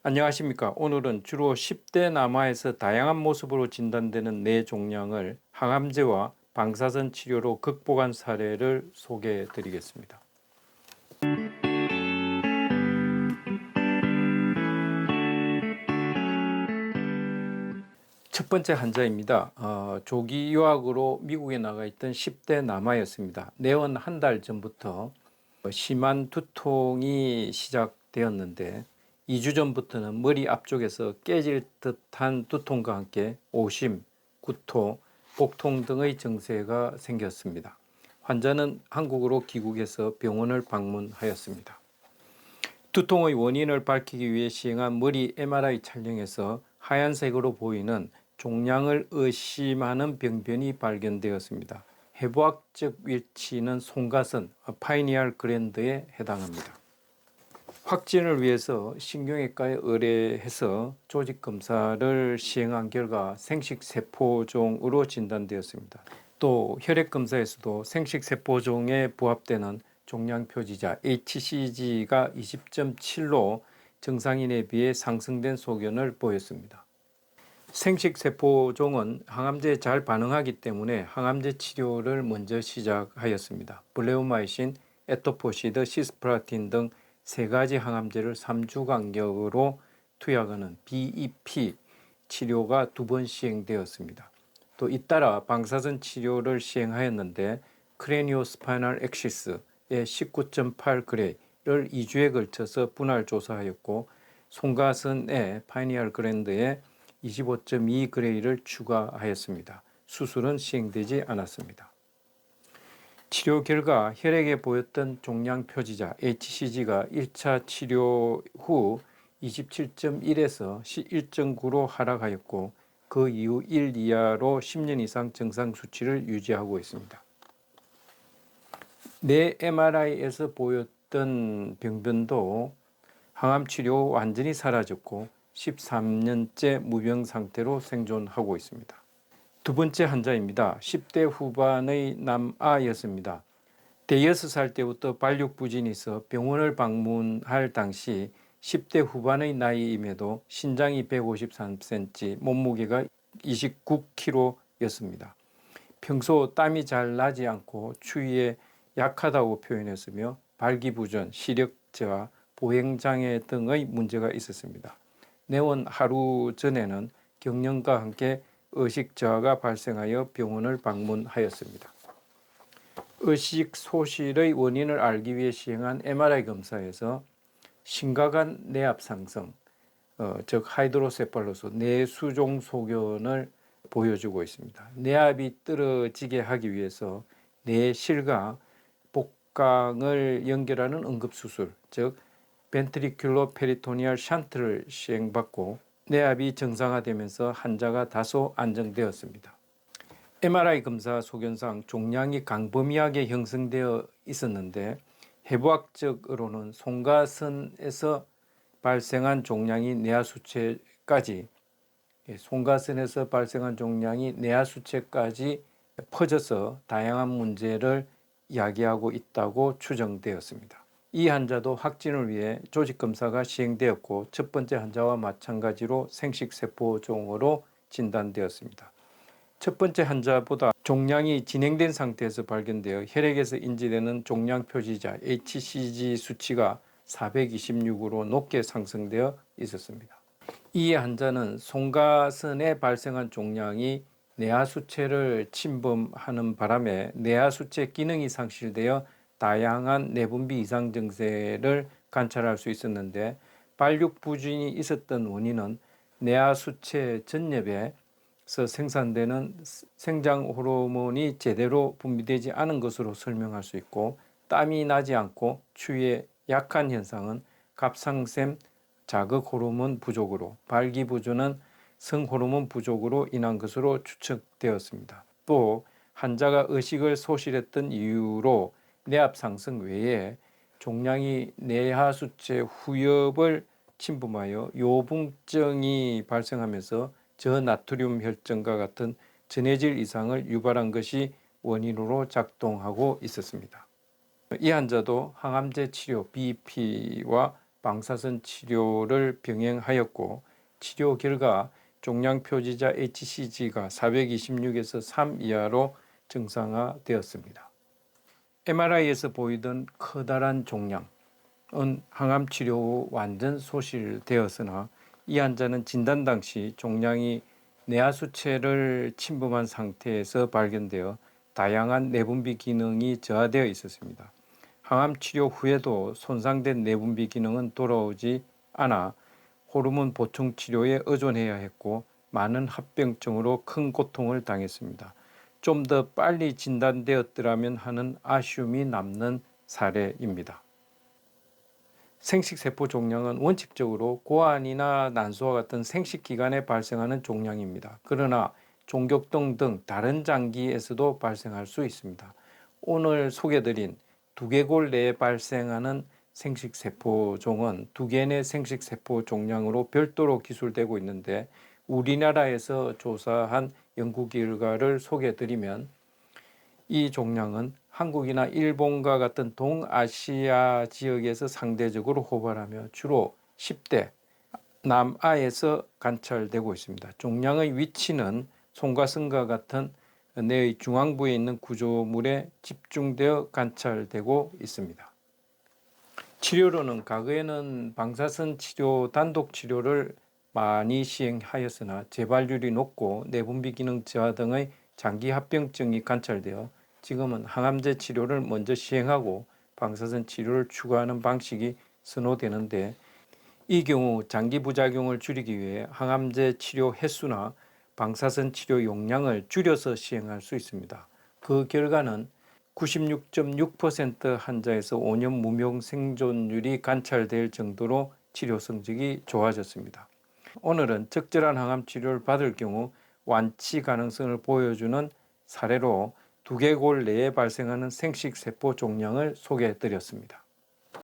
안녕하십니까. 오늘은 주로 10대 남아에서 다양한 모습으로 진단되는 뇌종양을 항암제와 방사선 치료로 극복한 사례를 소개해 드리겠습니다. 첫 번째 환자입니다. 조기 유학으로 미국에 나가 있던 10대 남아였습니다. 내원 한 달 전부터 심한 두통이 시작되었는데 2주 전부터는 머리 앞쪽에서 깨질 듯한 두통과 함께 오심, 구토, 복통 등의 증세가 생겼습니다. 환자는 한국으로 귀국해서 병원을 방문하였습니다. 두통의 원인을 밝히기 위해 시행한 머리 MRI 촬영에서 하얀색으로 보이는 종양을 의심하는 병변이 발견되었습니다. 해부학적 위치는 송가선, 파이니얼 그랜드에 해당합니다. 확진을 위해서 신경외과에 의뢰해서 조직검사를 시행한 결과 생식세포종으로 진단되었습니다. 또 혈액검사에서도 생식세포종에 부합되는 종양표지자 HCG가 20.7로 정상인에 비해 상승된 소견을 보였습니다. 생식세포종은 항암제에 잘 반응하기 때문에 항암제 치료를 먼저 시작하였습니다. 블레오마이신, 에토포시드, 시스프라틴 등 3가지 항암제를 3주 간격으로 투약하는 BEP 치료가 2번 시행되었습니다. 또 잇따라 방사선 치료를 시행하였는데 크레니오 스파이널 액시스의 19.8그레이를 2주에 걸쳐서 분할 조사하였고 송가선의 파이니얼 그랜드에 25.2그레이를 추가하였습니다. 수술은 시행되지 않았습니다. 치료 결과 혈액에 보였던 종양 표지자 HCG가 1차 치료 후 27.1에서 1.9로 하락하였고 그 이후 1 이하로 10년 이상 정상 수치를 유지하고 있습니다. 뇌 MRI에서 보였던 병변도 항암 치료 후 완전히 사라졌고 13년째 무병 상태로 생존하고 있습니다. 두 번째 환자입니다. 10대 후반의 남아였습니다. 대여섯 살 때부터 발육부진이 있어 병원을 방문할 당시 10대 후반의 나이임에도 신장이 153cm, 몸무게가 29kg였습니다. 평소 땀이 잘 나지 않고 추위에 약하다고 표현했으며 발기부전, 시력저하, 보행장애 등의 문제가 있었습니다. 내원 하루 전에는 경련과 함께 의식저하가 발생하여 병원을 방문하였습니다. 의식 소실의 원인을 알기 위해 시행한 MRI 검사에서 심각한 뇌압 상승, 즉 하이드로세팔로스 뇌수종 소견을 보여주고 있습니다. 뇌압이 떨어지게 하기 위해서 뇌실과 복강을 연결하는 응급수술, 즉 벤트리큘러 페리토니얼 샨트를 시행받고 뇌압이 정상화되면서 환자가 다소 안정되었습니다. MRI 검사 소견상 종양이 광범위하게 형성되어 있었는데 해부학적으로는 송가선에서 발생한 종양이 뇌하수체까지 퍼져서 다양한 문제를 야기하고 있다고 추정되었습니다. 이 환자도 확진을 위해 조직검사가 시행되었고 첫 번째 환자와 마찬가지로 생식세포종으로 진단되었습니다. 첫 번째 환자보다 종양이 진행된 상태에서 발견되어 혈액에서 인지되는 종양 표지자 HCG 수치가 426으로 높게 상승되어 있었습니다. 이 환자는 송가선에 발생한 종양이 뇌하수체를 침범하는 바람에 뇌하수체 기능이 상실되어 다양한 내분비 이상 증세를 관찰할 수 있었는데 발육부진이 있었던 원인은 뇌하수체 전엽에서 생산되는 생장 호르몬이 제대로 분비되지 않은 것으로 설명할 수 있고 땀이 나지 않고 추위에 약한 현상은 갑상샘 자극 호르몬 부족으로 발기부전은 성호르몬 부족으로 인한 것으로 추측되었습니다. 또 환자가 의식을 소실했던 이유로 뇌압 상승 외에 종양이 뇌하수체 후엽을 침범하여 요붕증이 발생하면서 저나트륨 혈증과 같은 전해질 이상을 유발한 것이 원인으로 작동하고 있었습니다. 이 환자도 항암제 치료 BEP와 방사선 치료를 병행하였고 치료 결과 종양 표지자 HCG가 426에서 3 이하로 정상화되었습니다. MRI에서 보이던 커다란 종양은 항암 치료 후 완전 소실되었으나 이 환자는 진단 당시 종양이 내하수체를 침범한 상태에서 발견되어 다양한 내분비 기능이 저하되어 있었습니다. 항암 치료 후에도 손상된 내분비 기능은 돌아오지 않아 호르몬 보충 치료에 의존해야 했고 많은 합병증으로 큰 고통을 당했습니다. 좀 더 빨리 진단되었더라면 하는 아쉬움이 남는 사례입니다. 생식세포 종양은 원칙적으로 고환이나 난소와 같은 생식기관에 발생하는 종양입니다. 그러나 종격등 등 다른 장기에서도 발생할 수 있습니다. 오늘 소개드린 두개골 내에 발생하는 생식세포종은 두개내 생식세포 종양으로 별도로 기술되고 있는데 우리나라에서 조사한 연구 결과를 소개드리면 이 종양은 한국이나 일본과 같은 동아시아 지역에서 상대적으로 호발하며 주로 10대 남아에서 관찰되고 있습니다. 종양의 위치는 송가슴과 같은 뇌의 중앙부에 있는 구조물에 집중되어 관찰되고 있습니다. 치료로는 과거에는 방사선 치료, 단독 치료를 많이 시행하였으나 재발률이 높고 내분비 기능 저하 등의 장기 합병증이 관찰되어 지금은 항암제 치료를 먼저 시행하고 방사선 치료를 추가하는 방식이 선호되는데 이 경우 장기 부작용을 줄이기 위해 항암제 치료 횟수나 방사선 치료 용량을 줄여서 시행할 수 있습니다. 그 결과는 96.6% 환자에서 5년 무명 생존율이 관찰될 정도로 치료 성적이 좋아졌습니다. 오늘은 적절한 항암 치료를 받을 경우 완치 가능성을 보여주는 사례로 두개골 내에 발생하는 생식세포 종양을 소개해 드렸습니다.